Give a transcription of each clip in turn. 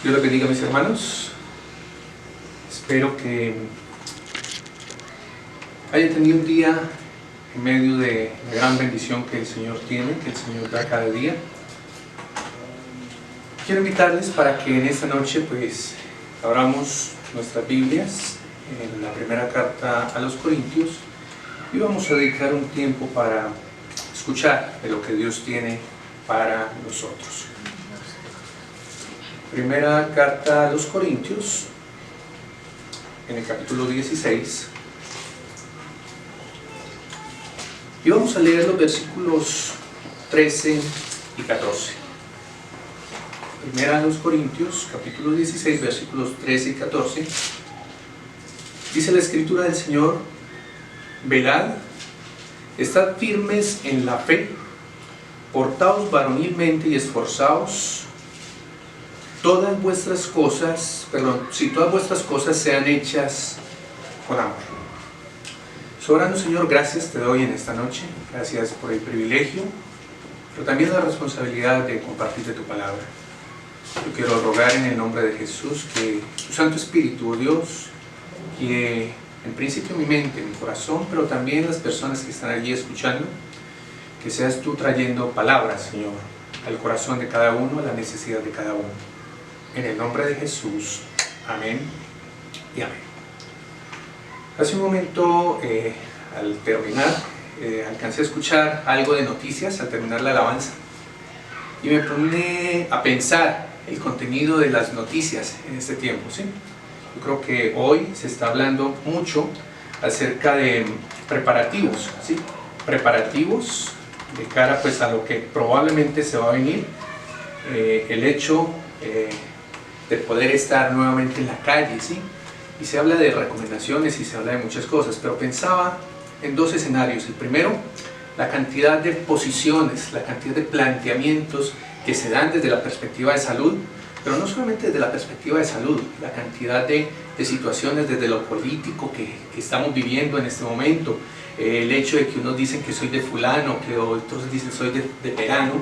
Dios les bendiga, mis hermanos. Espero que hayan tenido un día en medio de la gran bendición que el Señor tiene, que el Señor da cada día. Quiero invitarles para que en esta noche pues abramos nuestras Biblias en la primera carta a los Corintios y vamos a dedicar un tiempo para escuchar de lo que Dios tiene para nosotros. Primera carta a los Corintios, en el capítulo 16, y vamos a leer los versículos 13 y 14. Primera a los Corintios, capítulo 16, versículos 13 y 14. Dice la Escritura del Señor: velad, estad firmes en la fe, portaos varonilmente y esforzaos, todas vuestras cosas sean hechas con amor. Soberano Señor, gracias te doy en esta noche, gracias por el privilegio, pero también la responsabilidad de compartirte tu palabra. Yo quiero rogar en el nombre de Jesús que tu Santo Espíritu, oh Dios, que en principio mi mente, mi corazón, pero también las personas que están allí escuchando, que seas tú trayendo palabras, Señor, al corazón de cada uno, a la necesidad de cada uno. En el nombre de Jesús, amén y amén. Hace un momento, al terminar, alcancé a escuchar algo de noticias al terminar la alabanza y me pone a pensar el contenido de las noticias en este tiempo, ¿sí? Yo creo que hoy se está hablando mucho acerca de preparativos, ¿sí? Preparativos de cara pues a lo que probablemente se va a venir, el hecho de poder estar nuevamente en la calle, ¿sí? Y se habla de recomendaciones y se habla de muchas cosas, pero pensaba en dos escenarios. El primero, la cantidad de posiciones, la cantidad de planteamientos que se dan desde la perspectiva de salud, pero no solamente desde la perspectiva de salud, la cantidad de situaciones desde lo político que estamos viviendo en este momento, el hecho de que unos dicen que soy de fulano, que otros dicen soy de perano,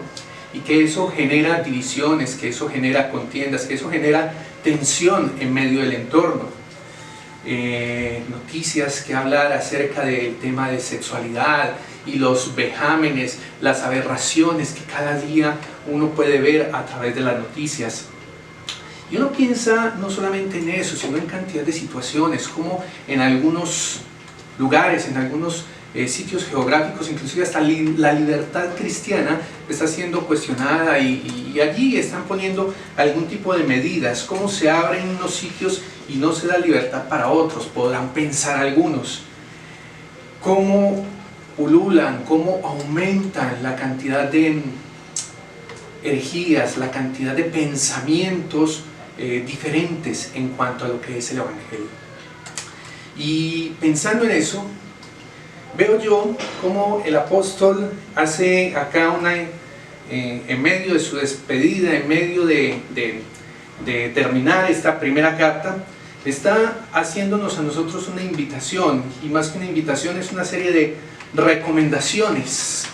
y que eso genera divisiones, que eso genera contiendas, que eso genera tensión en medio del entorno. Noticias que hablan acerca del tema de sexualidad y los vejámenes, las aberraciones que cada día uno puede ver a través de las noticias. Y uno piensa no solamente en eso, sino en cantidad de situaciones, como en algunos lugares, en algunos sitios geográficos, inclusive hasta la libertad cristiana está siendo cuestionada y allí están poniendo algún tipo de medidas, cómo se abren unos sitios y no se da libertad para otros, podrán pensar algunos, cómo pululan, cómo aumentan la cantidad de herejías, la cantidad de pensamientos diferentes en cuanto a lo que es el Evangelio. Y pensando en eso, veo yo cómo el apóstol hace acá en medio de su despedida, en medio de terminar esta primera carta, está haciéndonos a nosotros una invitación, y más que una invitación es una serie de recomendaciones,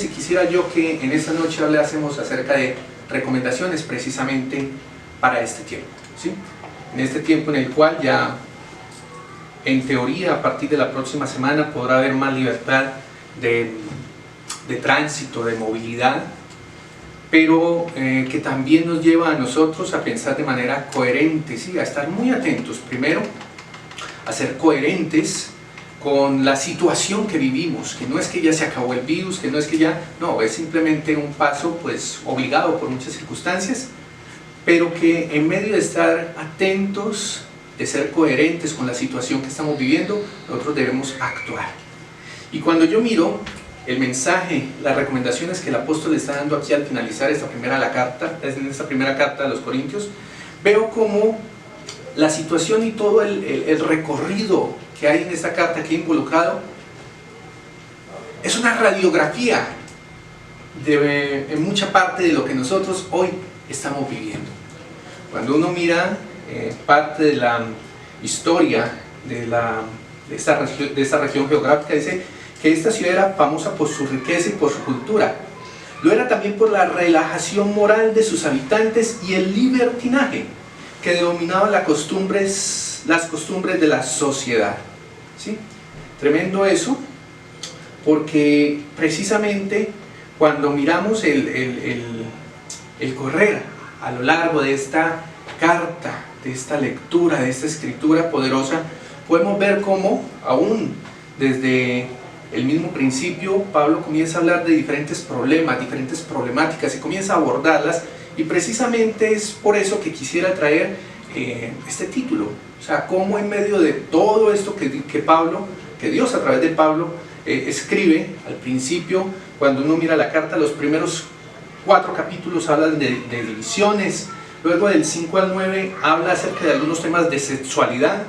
y quisiera yo que en esta noche hablásemos acerca de recomendaciones precisamente para este tiempo, ¿sí? En este tiempo en el cual ya en teoría a partir de la próxima semana podrá haber más libertad de tránsito, de movilidad, pero que también nos lleva a nosotros a pensar de manera coherente, ¿sí? A estar muy atentos, primero, a ser coherentes con la situación que vivimos, que no es que ya se acabó el virus, que no es que ya, no, es simplemente un paso pues obligado por muchas circunstancias, pero que en medio de estar atentos, de ser coherentes con la situación que estamos viviendo, nosotros debemos actuar. Y cuando yo miro el mensaje, las recomendaciones que el apóstol está dando aquí al finalizar esta primera carta a los Corintios, veo como la situación y todo el recorrido que hay en esta carta aquí involucrado es una radiografía en mucha parte de lo que nosotros hoy estamos viviendo. Cuando uno mira parte de la historia de esta región geográfica, dice que esta ciudad era famosa por su riqueza y por su cultura, Lo era también por la relajación moral de sus habitantes y el libertinaje que dominaba las costumbres de la sociedad. ¿Sí? Tremendo eso, porque precisamente cuando miramos el correr a lo largo de esta carta, de esta lectura, de esta escritura poderosa, podemos ver cómo aún desde el mismo principio Pablo comienza a hablar de diferentes problemas, diferentes problemáticas y comienza a abordarlas, y precisamente es por eso que quisiera traer este título. O sea, cómo en medio de todo esto que Dios a través de Pablo escribe al principio, cuando uno mira la carta, los primeros 4 capítulos hablan de divisiones, luego del 5 al 9 habla acerca de algunos temas de sexualidad,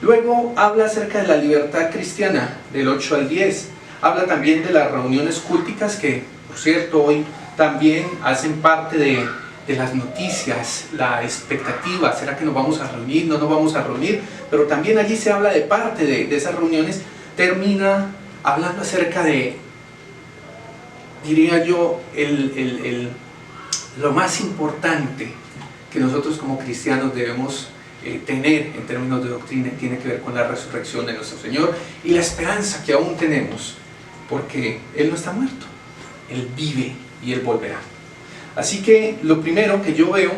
luego habla acerca de la libertad cristiana, del 8 al 10, habla también de las reuniones culticas, que por cierto hoy también hacen parte de las noticias, la expectativa, ¿será que nos vamos a reunir? ¿No nos vamos a reunir? Pero también allí se habla de parte de esas reuniones. Termina hablando acerca de, diría yo, lo más importante que nosotros como cristianos debemos tener en términos de doctrina, tiene que ver con la resurrección de nuestro Señor y la esperanza que aún tenemos, porque Él no está muerto, Él vive y Él volverá. Así que lo primero que yo veo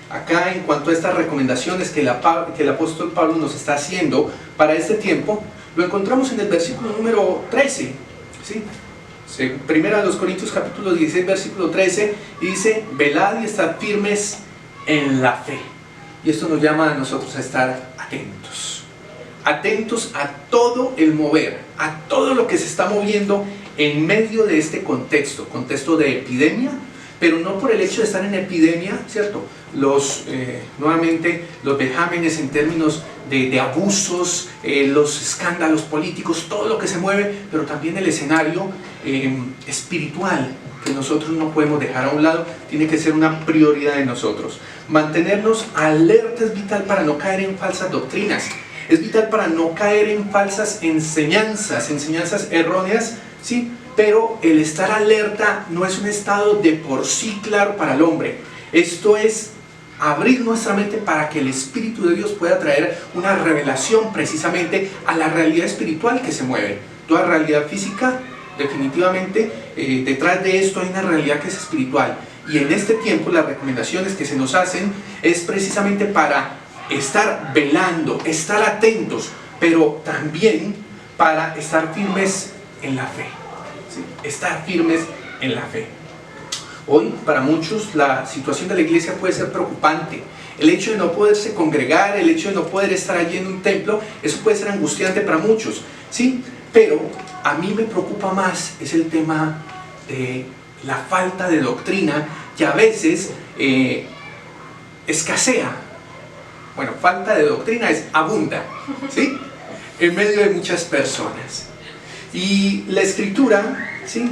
acá en cuanto a estas recomendaciones que el apóstol Pablo nos está haciendo para este tiempo, lo encontramos en el versículo número 13, ¿sí? Primera de los Corintios capítulo 16 versículo 13, y dice: velad y estad firmes en la fe. Y esto nos llama a nosotros a estar atentos, atentos a todo el mover, a todo lo que se está moviendo en medio de este contexto de epidemia, pero no por el hecho de estar en epidemia, ¿cierto? Nuevamente, los vejámenes en términos de abusos, los escándalos políticos, todo lo que se mueve, pero también el escenario espiritual, que nosotros no podemos dejar a un lado, tiene que ser una prioridad de nosotros. Mantenernos alerta es vital para no caer en falsas doctrinas, es vital para no caer en falsas enseñanzas erróneas, ¿sí? Pero el estar alerta no es un estado de por sí claro para el hombre. Esto es abrir nuestra mente para que el Espíritu de Dios pueda traer una revelación precisamente a la realidad espiritual que se mueve. Toda realidad física, definitivamente, detrás de esto hay una realidad que es espiritual. Y en este tiempo las recomendaciones que se nos hacen es precisamente para estar velando, estar atentos, pero también para estar firmes en la fe. ¿Sí? Estar firmes en la fe. Hoy para muchos la situación de la iglesia puede ser preocupante. El hecho de no poderse congregar, el hecho de no poder estar allí en un templo, eso puede ser angustiante para muchos, ¿sí? Pero a mí me preocupa más es el tema de la falta de doctrina, que a veces escasea. Bueno, falta de doctrina es abunda, ¿sí? En medio de muchas personas. Y la Escritura, ¿sí?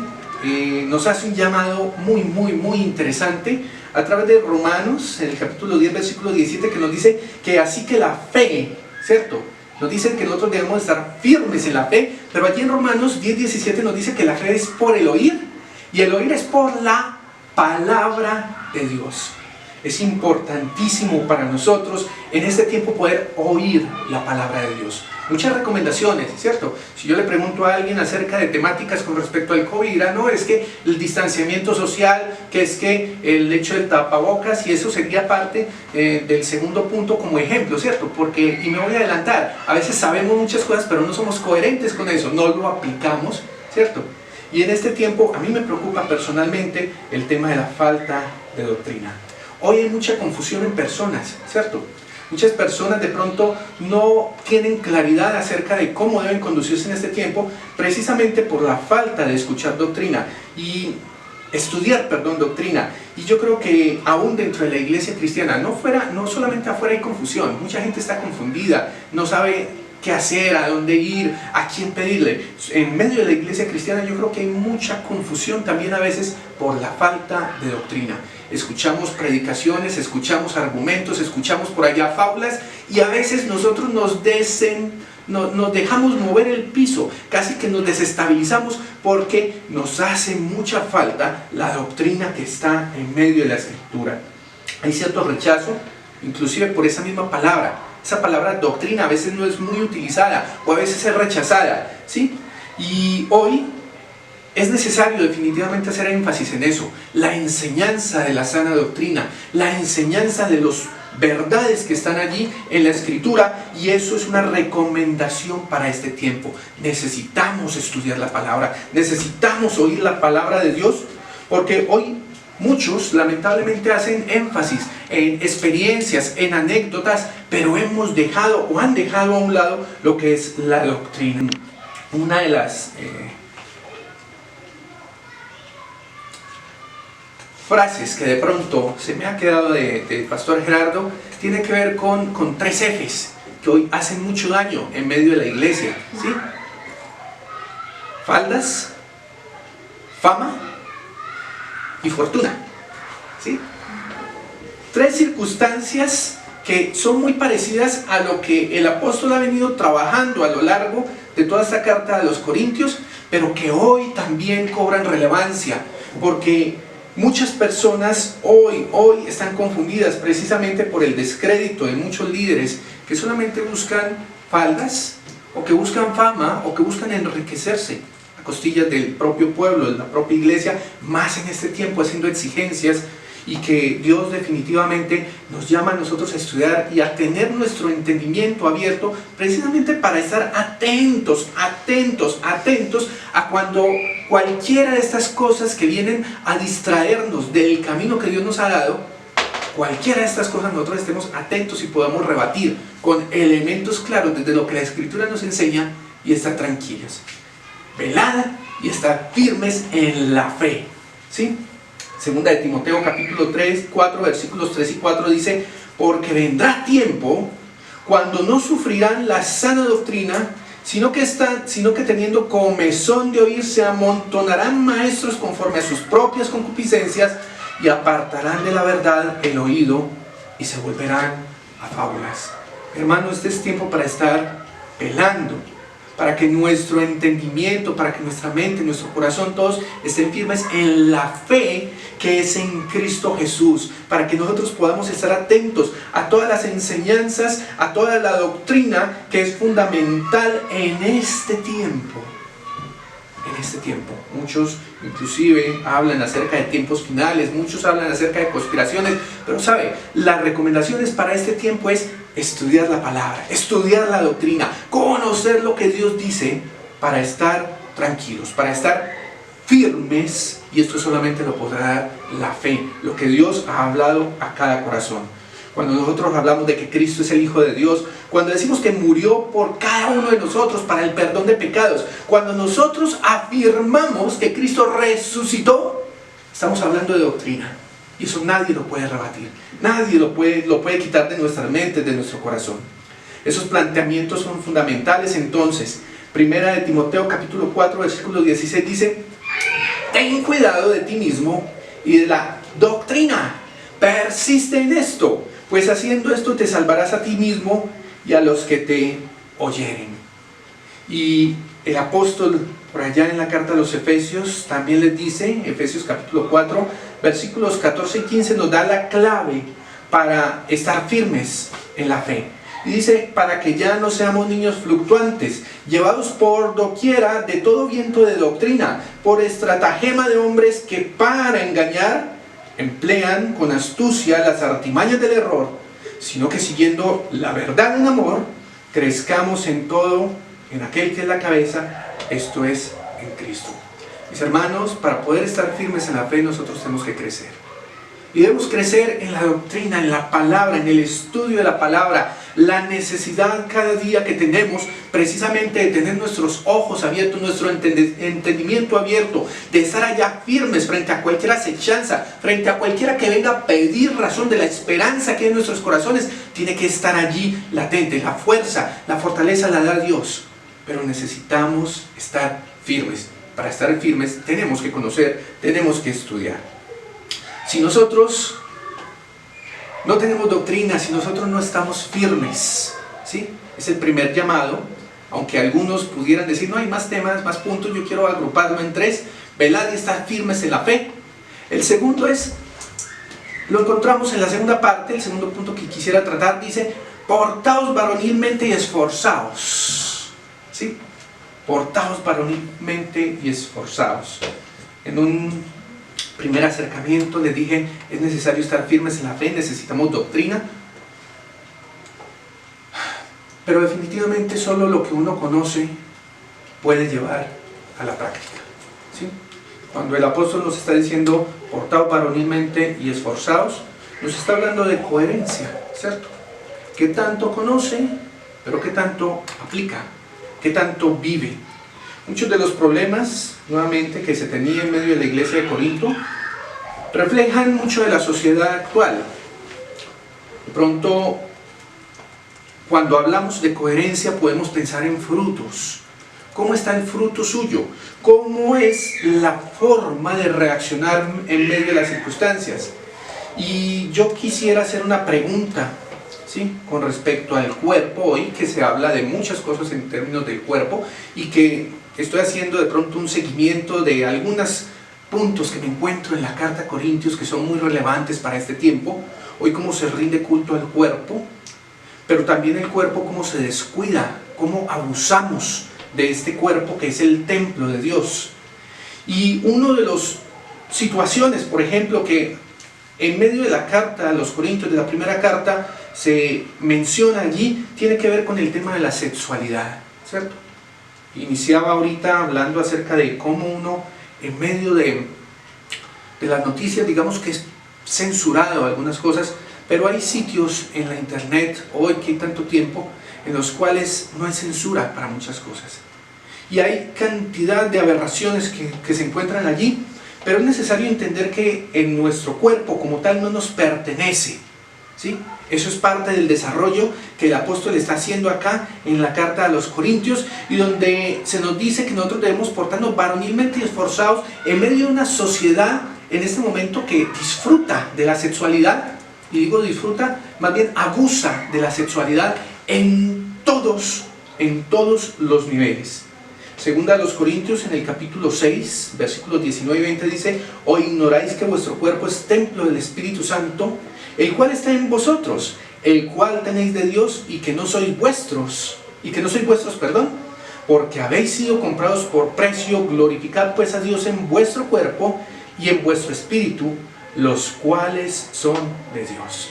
Nos hace un llamado muy interesante a través de Romanos, en el capítulo 10, versículo 17, que nos dice que así que la fe, ¿cierto? Nos dice que nosotros debemos estar firmes en la fe, pero allí en Romanos 10, 17 nos dice que la fe es por el oír, y el oír es por la palabra de Dios. Es importantísimo para nosotros en este tiempo poder oír la palabra de Dios. Muchas recomendaciones, ¿cierto? Si yo le pregunto a alguien acerca de temáticas con respecto al COVID, dirá, no, es que el distanciamiento social, que es que el hecho del tapabocas, y eso sería parte del segundo punto como ejemplo, ¿cierto? Porque, y me voy a adelantar, a veces sabemos muchas cosas, pero no somos coherentes con eso, no lo aplicamos, ¿cierto? Y en este tiempo, a mí me preocupa personalmente el tema de la falta de doctrina. Hoy hay mucha confusión en personas, ¿cierto? Muchas personas de pronto no tienen claridad acerca de cómo deben conducirse en este tiempo, precisamente por la falta de escuchar doctrina y estudiar, doctrina. Y yo creo que aún dentro de la iglesia cristiana, no solamente afuera hay confusión, mucha gente está confundida, no sabe qué hacer, a dónde ir, a quién pedirle. En medio de la iglesia cristiana yo creo que hay mucha confusión también a veces por la falta de doctrina. Escuchamos predicaciones, escuchamos argumentos, escuchamos por allá fábulas, y a veces nosotros nos nos dejamos mover el piso, casi que nos desestabilizamos porque nos hace mucha falta la doctrina que está en medio de la Escritura. Hay cierto rechazo, inclusive por esa misma palabra. Esa palabra doctrina a veces no es muy utilizada o a veces es rechazada, ¿sí? Y hoy es necesario definitivamente hacer énfasis en eso, la enseñanza de la sana doctrina, la enseñanza de las verdades que están allí en la Escritura, y eso es una recomendación para este tiempo. Necesitamos estudiar la palabra, necesitamos oír la palabra de Dios, porque hoy muchos lamentablemente hacen énfasis en experiencias, en anécdotas, pero hemos dejado o han dejado a un lado lo que es la doctrina. Una de las frases que de pronto se me ha quedado de Pastor Gerardo tiene que ver con 3 Fs que hoy hacen mucho daño en medio de la iglesia, ¿sí? Faldas, fama y fortuna, ¿sí? 3 circunstancias que son muy parecidas a lo que el apóstol ha venido trabajando a lo largo de toda esta carta a los Corintios, pero que hoy también cobran relevancia, porque muchas personas hoy están confundidas precisamente por el descrédito de muchos líderes que solamente buscan faldas, o que buscan fama, o que buscan enriquecerse a costillas del propio pueblo, de la propia iglesia, más en este tiempo haciendo exigencias, y que Dios definitivamente nos llama a nosotros a estudiar y a tener nuestro entendimiento abierto precisamente para estar atentos a cuando cualquiera de estas cosas que vienen a distraernos del camino que Dios nos ha dado, cualquiera de estas cosas nosotros estemos atentos y podamos rebatir con elementos claros desde lo que la Escritura nos enseña y estar tranquilos, velad y estar firmes en la fe, ¿sí? Segunda de Timoteo capítulo 4 versículos 3 y 4 dice: porque vendrá tiempo cuando no sufrirán la sana doctrina, sino que teniendo comezón de oír, se amontonarán maestros conforme a sus propias concupiscencias, y apartarán de la verdad el oído y se volverán a fábulas. Hermano, este es tiempo para estar velando, para que nuestro entendimiento, para que nuestra mente, nuestro corazón, todos estén firmes en la fe que es en Cristo Jesús, para que nosotros podamos estar atentos a todas las enseñanzas, a toda la doctrina que es fundamental en este tiempo. En este tiempo. Muchos inclusive hablan acerca de tiempos finales, muchos hablan acerca de conspiraciones, pero sabe, las recomendaciones para este tiempo es estudiar la palabra, estudiar la doctrina, conocer lo que Dios dice para estar tranquilos, para estar firmes, y esto solamente lo podrá dar la fe, lo que Dios ha hablado a cada corazón. Cuando nosotros hablamos de que Cristo es el Hijo de Dios, cuando decimos que murió por cada uno de nosotros para el perdón de pecados, cuando nosotros afirmamos que Cristo resucitó, estamos hablando de doctrina. Y eso nadie lo puede rebatir, nadie lo puede quitar de nuestras mentes, de nuestro corazón. Esos planteamientos son fundamentales. Entonces, primera de Timoteo capítulo 4 versículo 16 dice: ten cuidado de ti mismo y de la doctrina, persiste en esto, pues haciendo esto te salvarás a ti mismo y a los que te oyeren. Y el apóstol por allá en la carta a los Efesios también les dice, Efesios capítulo 4 versículos 14 y 15 nos da la clave para estar firmes en la fe. Y dice: para que ya no seamos niños fluctuantes, llevados por doquiera de todo viento de doctrina, por estratagema de hombres que para engañar emplean con astucia las artimañas del error, sino que siguiendo la verdad en amor, crezcamos en todo, en aquel que es la cabeza, esto es, en Cristo. Mis hermanos, para poder estar firmes en la fe, nosotros tenemos que crecer. Y debemos crecer en la doctrina, en la palabra, en el estudio de la palabra. La necesidad cada día que tenemos precisamente de tener nuestros ojos abiertos, nuestro entendimiento abierto, de estar allá firmes frente a cualquier acechanza, frente a cualquiera que venga a pedir razón de la esperanza que hay en nuestros corazones, tiene que estar allí latente. La fuerza, la fortaleza la da Dios, pero necesitamos estar firmes. Para estar firmes tenemos que conocer, tenemos que estudiar. Si nosotros no tenemos doctrina, si nosotros no estamos firmes, ¿sí? Es el primer llamado aunque algunos pudieran decir, no hay más temas, más puntos, yo quiero agruparlo en 3, velad y estad firmes en la fe. El segundo lo encontramos en la segunda parte, el segundo punto que quisiera tratar, dice, portaos varonilmente y esforzaos. ¿Sí? Portaos varonilmente y esforzaos. En un primer acercamiento les dije, es necesario estar firmes en la fe, necesitamos doctrina, pero definitivamente solo lo que uno conoce puede llevar a la práctica. ¿Sí? Cuando el apóstol nos está diciendo, portaos varonilmente y esforzaos, nos está hablando de coherencia, ¿cierto? ¿Qué tanto conoce, pero qué tanto aplica? ¿Qué tanto vive? Muchos de los problemas, nuevamente, que se tenía en medio de la iglesia de Corinto, reflejan mucho de la sociedad actual. De pronto, cuando hablamos de coherencia, podemos pensar en frutos. ¿Cómo está el fruto suyo? ¿Cómo es la forma de reaccionar en medio de las circunstancias? Y yo quisiera hacer una pregunta, ¿sí?, con respecto al cuerpo, hoy que se habla de muchas cosas en términos del cuerpo, y que estoy haciendo de pronto un seguimiento de algunos puntos que me encuentro en la carta a Corintios que son muy relevantes para este tiempo. Hoy cómo se rinde culto al cuerpo, pero también el cuerpo cómo se descuida, cómo abusamos de este cuerpo que es el templo de Dios. Y una de las situaciones, por ejemplo, que en medio de la carta a los Corintios, de la primera carta, se menciona allí, tiene que ver con el tema de la sexualidad, ¿cierto? Iniciaba ahorita hablando acerca de cómo uno, en medio de las noticias, digamos que es censurado algunas cosas, pero hay sitios en la internet, hoy que hay tanto tiempo, en los cuales no hay censura para muchas cosas. Y hay cantidad de aberraciones que se encuentran allí, pero es necesario entender que en nuestro cuerpo como tal no nos pertenece, ¿sí? Eso es parte del desarrollo que el apóstol está haciendo acá en la carta a los Corintios, y donde se nos dice que nosotros debemos portarnos varonilmente y esforzados en medio de una sociedad en este momento que disfruta de la sexualidad, y digo disfruta, más bien abusa de la sexualidad en todos los niveles. Segunda a los Corintios, en el capítulo 6, versículos 19 y 20 dice, ¿o ignoráis que vuestro cuerpo es templo del Espíritu Santo, el cual está en vosotros, el cual tenéis de Dios, y que no sois vuestros, porque habéis sido comprados por precio? Glorificad pues a Dios en vuestro cuerpo y en vuestro espíritu, los cuales son de Dios.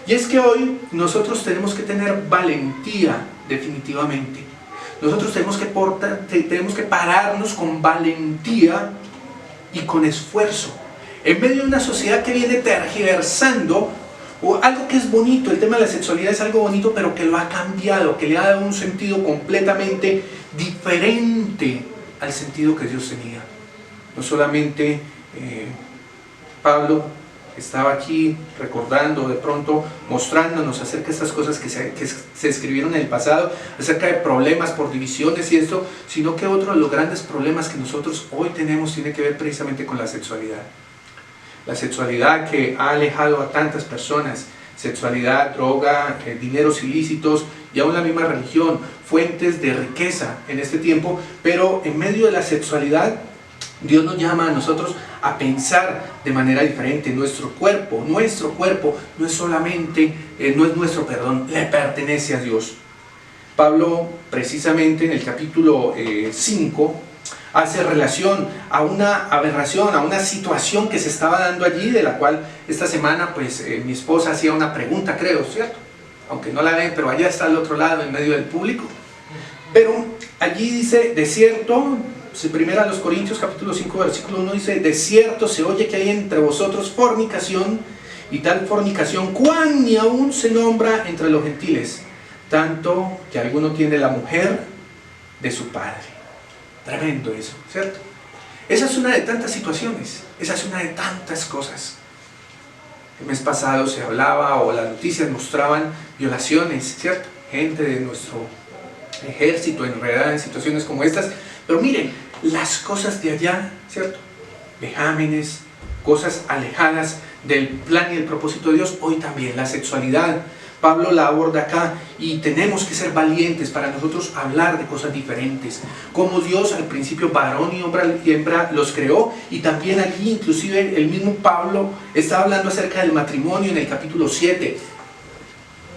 Y es que hoy nosotros tenemos que tener valentía, definitivamente. Nosotros tenemos que pararnos con valentía y con esfuerzo, en medio de una sociedad que viene tergiversando, o algo que es bonito. El tema de la sexualidad es algo bonito, pero que lo ha cambiado, que le ha dado un sentido completamente diferente al sentido que Dios tenía. No solamente Pablo estaba aquí recordando, de pronto mostrándonos acerca de estas cosas que se escribieron en el pasado, acerca de problemas por divisiones y esto, sino que otro de los grandes problemas que nosotros hoy tenemos tiene que ver precisamente con la sexualidad. La sexualidad que ha alejado a tantas personas, sexualidad, droga, dineros ilícitos y aún la misma religión, fuentes de riqueza en este tiempo, pero en medio de la sexualidad, Dios nos llama a nosotros a pensar de manera diferente. Nuestro cuerpo no es solamente, no es nuestro, le pertenece a Dios. Pablo, precisamente en el capítulo 5, hace relación a una aberración, a una situación que se estaba dando allí, de la cual esta semana pues mi esposa hacía una pregunta, creo, ¿cierto? Aunque no la ven, pero allá está al otro lado, en medio del público. Pero allí dice, de cierto, primera a los Corintios capítulo 5 versículo 1 dice, de cierto se oye que hay entre vosotros fornicación, y tal fornicación cuán ni aún se nombra entre los gentiles, tanto que alguno tiene la mujer de su padre. Tremendo eso, ¿cierto? Esa es una de tantas situaciones, esa es una de tantas cosas. El mes pasado se hablaba, o las noticias mostraban violaciones, ¿cierto? Gente de nuestro ejército enredada en situaciones como estas. Pero miren, las cosas de allá, ¿cierto? Vejámenes, cosas alejadas del plan y el propósito de Dios. Hoy también la sexualidad Pablo la aborda acá y tenemos que ser valientes para nosotros hablar de cosas diferentes. Como Dios al principio varón y hembra los creó, y también allí inclusive el mismo Pablo está hablando acerca del matrimonio en el capítulo 7.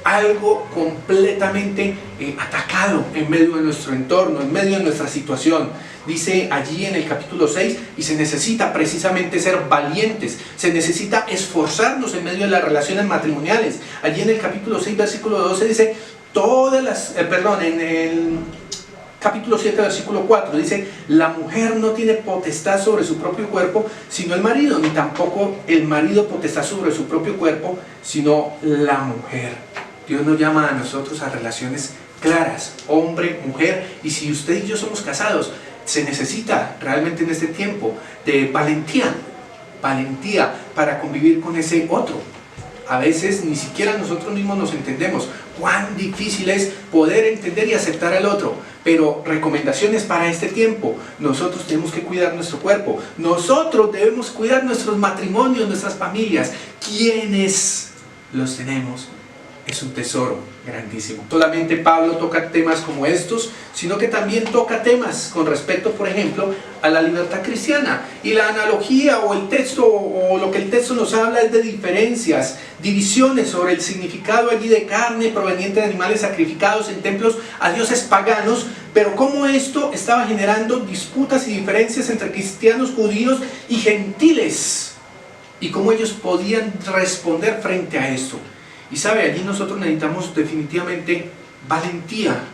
Algo completamente atacado en medio de nuestro entorno, en medio de nuestra situación. Dice allí en el capítulo 6, y se necesita precisamente ser valientes, se necesita esforzarnos en medio de las relaciones matrimoniales. Allí en el capítulo 6, versículo 12 dice, en el capítulo 7, versículo 4, dice, la mujer no tiene potestad sobre su propio cuerpo, sino el marido, ni tampoco el marido potestad sobre su propio cuerpo, sino la mujer. Dios nos llama a nosotros a relaciones claras, hombre, mujer, y si usted y yo somos casados, se necesita realmente en este tiempo de valentía para convivir con ese otro. A veces ni siquiera nosotros mismos nos entendemos. Cuán difícil es poder entender y aceptar al otro. Pero recomendaciones para este tiempo: nosotros tenemos que cuidar nuestro cuerpo, nosotros debemos cuidar nuestros matrimonios, nuestras familias. ¿Quiénes los tenemos? Es un tesoro grandísimo. Solamente Pablo toca temas como estos, sino que también toca temas con respecto, por ejemplo, a la libertad cristiana. Y la analogía o el texto, o lo que el texto nos habla, es de diferencias, divisiones sobre el significado allí de carne proveniente de animales sacrificados en templos a dioses paganos, pero cómo esto estaba generando disputas y diferencias entre cristianos, judíos y gentiles, y cómo ellos podían responder frente a esto. Y sabe, allí nosotros necesitamos definitivamente valentía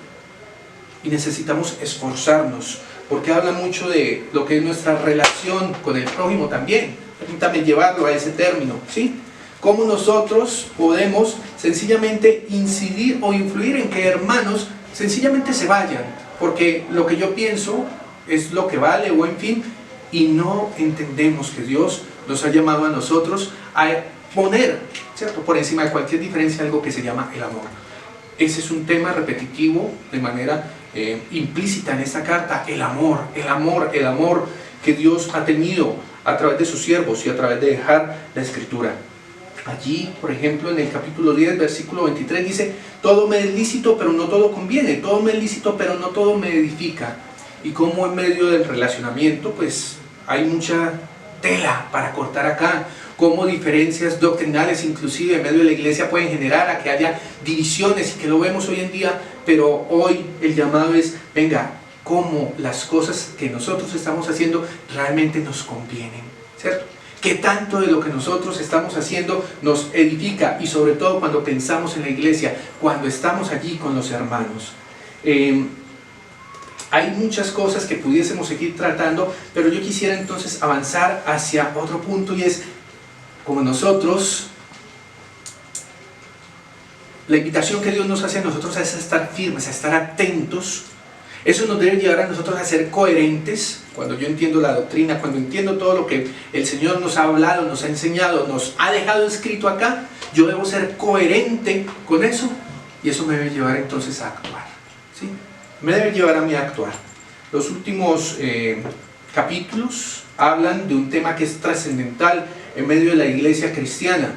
y necesitamos esforzarnos, porque habla mucho de lo que es nuestra relación con el prójimo también. Permítame llevarlo a ese término, ¿sí? Cómo nosotros podemos sencillamente incidir o influir en que hermanos sencillamente se vayan, porque lo que yo pienso es lo que vale, o en fin, y no entendemos que Dios nos ha llamado a nosotros a poner, ¿cierto?, por encima de cualquier diferencia algo que se llama el amor. Ese es un tema repetitivo de manera implícita en esta carta: el amor, el amor, el amor que Dios ha tenido a través de sus siervos y a través de dejar la Escritura. Allí, por ejemplo, en el capítulo 10, versículo 23 dice: todo me es lícito, pero no todo conviene, todo me es lícito, pero no todo me edifica. Y como en medio del relacionamiento, pues hay mucha tela para cortar acá. Cómo diferencias doctrinales inclusive en medio de la iglesia pueden generar a que haya divisiones, y que lo vemos hoy en día. Pero hoy el llamado es: venga, cómo las cosas que nosotros estamos haciendo realmente nos convienen, ¿cierto? ¿Qué tanto de lo que nosotros estamos haciendo nos edifica? Y sobre todo cuando pensamos en la iglesia, cuando estamos allí con los hermanos. Hay muchas cosas que pudiésemos seguir tratando, pero yo quisiera entonces avanzar hacia otro punto, y es: como nosotros, la invitación que Dios nos hace a nosotros es a estar firmes, a estar atentos. Eso nos debe llevar a nosotros a ser coherentes. Cuando yo entiendo la doctrina, cuando entiendo todo lo que el Señor nos ha hablado, nos ha enseñado, nos ha dejado escrito acá, yo debo ser coherente con eso, y eso me debe llevar entonces a actuar, ¿sí? Me debe llevar a mí a actuar. Los últimos capítulos hablan de un tema que es trascendental en medio de la iglesia cristiana.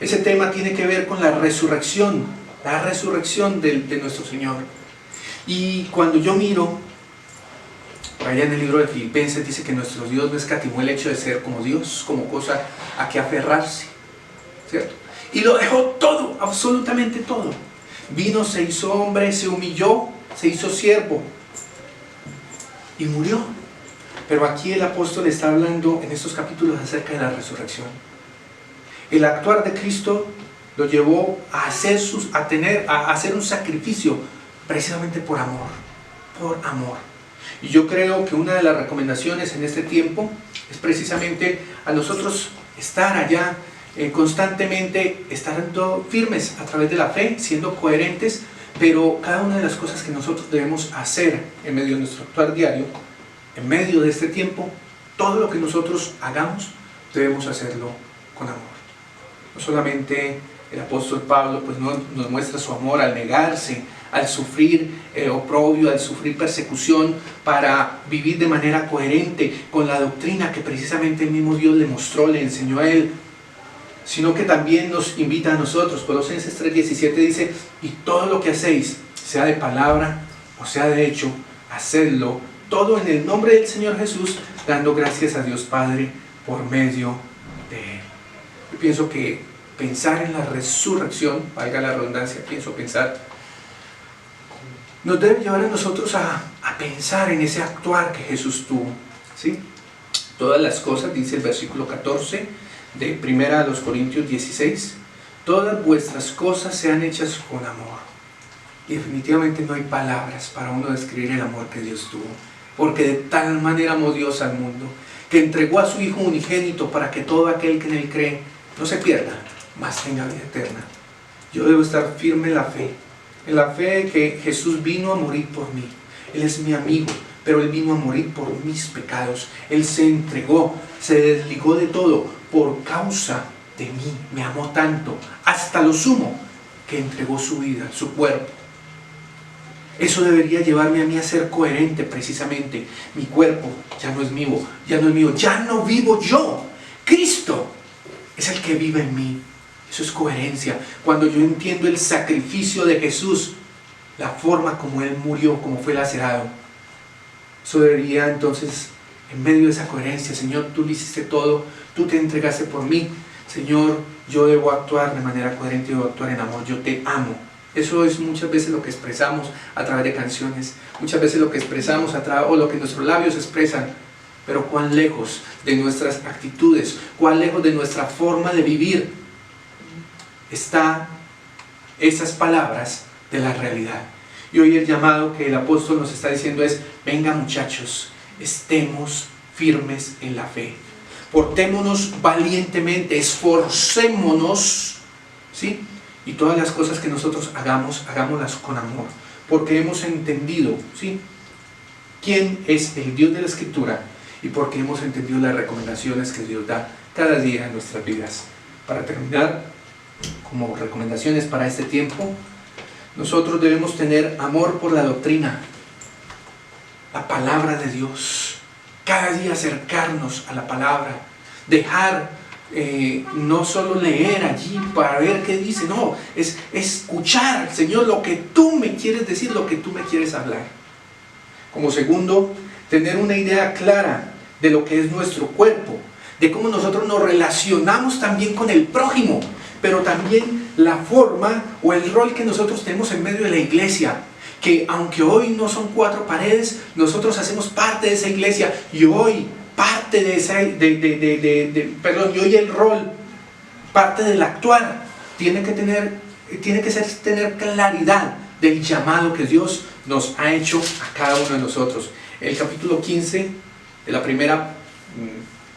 Ese tema tiene que ver con la resurrección de nuestro Señor. Y cuando yo miro, allá en el libro de Filipenses dice que nuestro Dios no escatimó el hecho de ser como Dios, como cosa a que aferrarse, ¿cierto? Y lo dejó todo, absolutamente todo. Vino, se hizo hombre, se humilló, se hizo siervo y murió. Pero aquí el apóstol está hablando en estos capítulos acerca de la resurrección. El actuar de Cristo lo llevó a hacer un sacrificio precisamente por amor, por amor. Y yo creo que una de las recomendaciones en este tiempo es precisamente a nosotros estar allá constantemente, estando firmes a través de la fe, siendo coherentes, pero cada una de las cosas que nosotros debemos hacer en medio de nuestro actuar diario, en medio de este tiempo, todo lo que nosotros hagamos, debemos hacerlo con amor. No solamente el apóstol Pablo pues nos muestra su amor al negarse, al sufrir oprobio, al sufrir persecución, para vivir de manera coherente con la doctrina que precisamente el mismo Dios le mostró, le enseñó a él, sino que también nos invita a nosotros. Colosenses 3:17 dice: y todo lo que hacéis, sea de palabra o sea de hecho, hacedlo todo en el nombre del Señor Jesús, dando gracias a Dios Padre por medio de Él. Yo pienso que pensar en la resurrección, valga la redundancia, nos debe llevar a nosotros a pensar en ese actuar que Jesús tuvo, ¿sí? Todas las cosas, dice el versículo 14 de 1 Corintios 16, todas vuestras cosas sean hechas con amor. Y definitivamente no hay palabras para uno describir el amor que Dios tuvo, porque de tal manera amó Dios al mundo, que entregó a su Hijo unigénito para que todo aquel que en Él cree no se pierda, mas tenga vida eterna. Yo debo estar firme en la fe de que Jesús vino a morir por mí. Él es mi amigo, pero Él vino a morir por mis pecados. Él se entregó, se desligó de todo por causa de mí. Me amó tanto, hasta lo sumo, que entregó su vida, su cuerpo. Eso debería llevarme a mí a ser coherente precisamente. Mi cuerpo ya no es mío, ya no vivo yo. Cristo es el que vive en mí. Eso es coherencia. Cuando yo entiendo el sacrificio de Jesús, la forma como Él murió, como fue lacerado, eso debería entonces, en medio de esa coherencia: Señor, tú lo hiciste todo, tú te entregaste por mí. Señor, yo debo actuar de manera coherente, debo actuar en amor, yo te amo. Eso es muchas veces lo que expresamos a través de canciones, muchas veces lo que expresamos o lo que nuestros labios expresan, pero cuán lejos de nuestras actitudes, cuán lejos de nuestra forma de vivir están esas palabras de la realidad. Y hoy el llamado que el apóstol nos está diciendo es: venga muchachos, estemos firmes en la fe, portémonos valientemente, esforcémonos, ¿sí? Y todas las cosas que nosotros hagamos, hagámoslas con amor, porque hemos entendido, ¿sí?, quién es el Dios de la Escritura, y porque hemos entendido las recomendaciones que Dios da cada día en nuestras vidas. Para terminar, como recomendaciones para este tiempo, nosotros debemos tener amor por la doctrina, la palabra de Dios. Cada día acercarnos a la palabra, dejar no solo leer allí para ver qué dice, no, es escuchar, Señor, lo que tú me quieres decir, lo que tú me quieres hablar. Como segundo, tener una idea clara de lo que es nuestro cuerpo, de cómo nosotros nos relacionamos también con el prójimo, pero también la forma o el rol que nosotros tenemos en medio de la iglesia, que aunque hoy no son 4 paredes, nosotros hacemos parte de esa iglesia, y hoy parte de esa, y hoy el rol, parte del actuar, tiene que tener claridad del llamado que Dios nos ha hecho a cada uno de nosotros. El capítulo 15 de la primera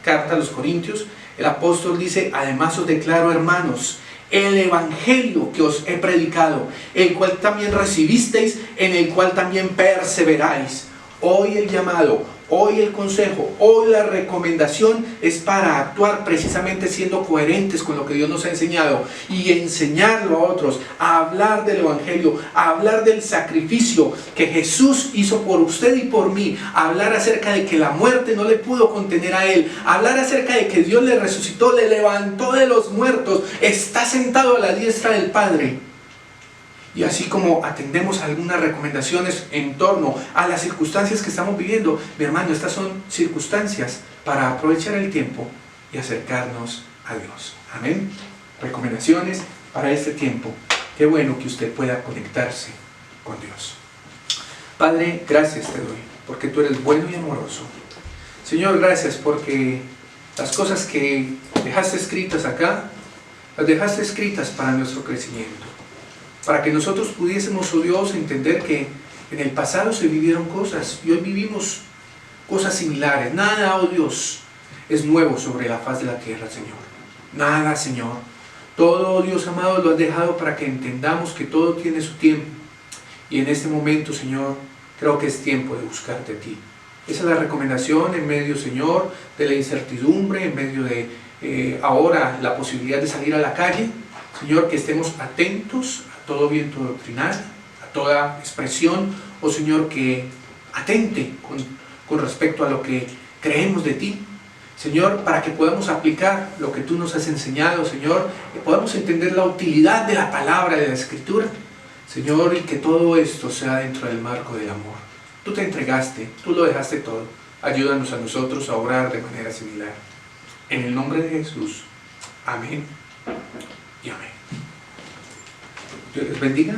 carta a los Corintios, el apóstol dice: además os declaro, hermanos, el evangelio que os he predicado, el cual también recibisteis, en el cual también perseveráis. Hoy el llamado, hoy el consejo, hoy la recomendación es para actuar precisamente siendo coherentes con lo que Dios nos ha enseñado, y enseñarlo a otros, a hablar del evangelio, a hablar del sacrificio que Jesús hizo por usted y por mí, a hablar acerca de que la muerte no le pudo contener a Él, a hablar acerca de que Dios le resucitó, le levantó de los muertos, está sentado a la diestra del Padre. Y así como atendemos algunas recomendaciones en torno a las circunstancias que estamos viviendo, mi hermano, estas son circunstancias para aprovechar el tiempo y acercarnos a Dios. Amén. Recomendaciones para este tiempo. Qué bueno que usted pueda conectarse con Dios. Padre, gracias te doy, porque tú eres bueno y amoroso. Señor, gracias porque las cosas que dejaste escritas acá, las dejaste escritas para nuestro crecimiento, para que nosotros pudiésemos, oh Dios, entender que en el pasado se vivieron cosas y hoy vivimos cosas similares. Nada, oh Dios, es nuevo sobre la faz de la tierra, Señor. Nada, Señor. Todo, oh Dios amado, lo has dejado para que entendamos que todo tiene su tiempo. Y en este momento, Señor, creo que es tiempo de buscarte a ti. Esa es la recomendación en medio, Señor, de la incertidumbre, en medio de ahora la posibilidad de salir a la calle. Señor, que estemos atentos a todo viento doctrinal, a toda expresión, oh Señor, que atente con respecto a lo que creemos de ti. Señor, para que podamos aplicar lo que tú nos has enseñado, Señor, que podamos entender la utilidad de la palabra de la Escritura, Señor, y que todo esto sea dentro del marco del amor. Tú te entregaste, tú lo dejaste todo. Ayúdanos a nosotros a obrar de manera similar. En el nombre de Jesús. Amén y amén. Dios les bendiga.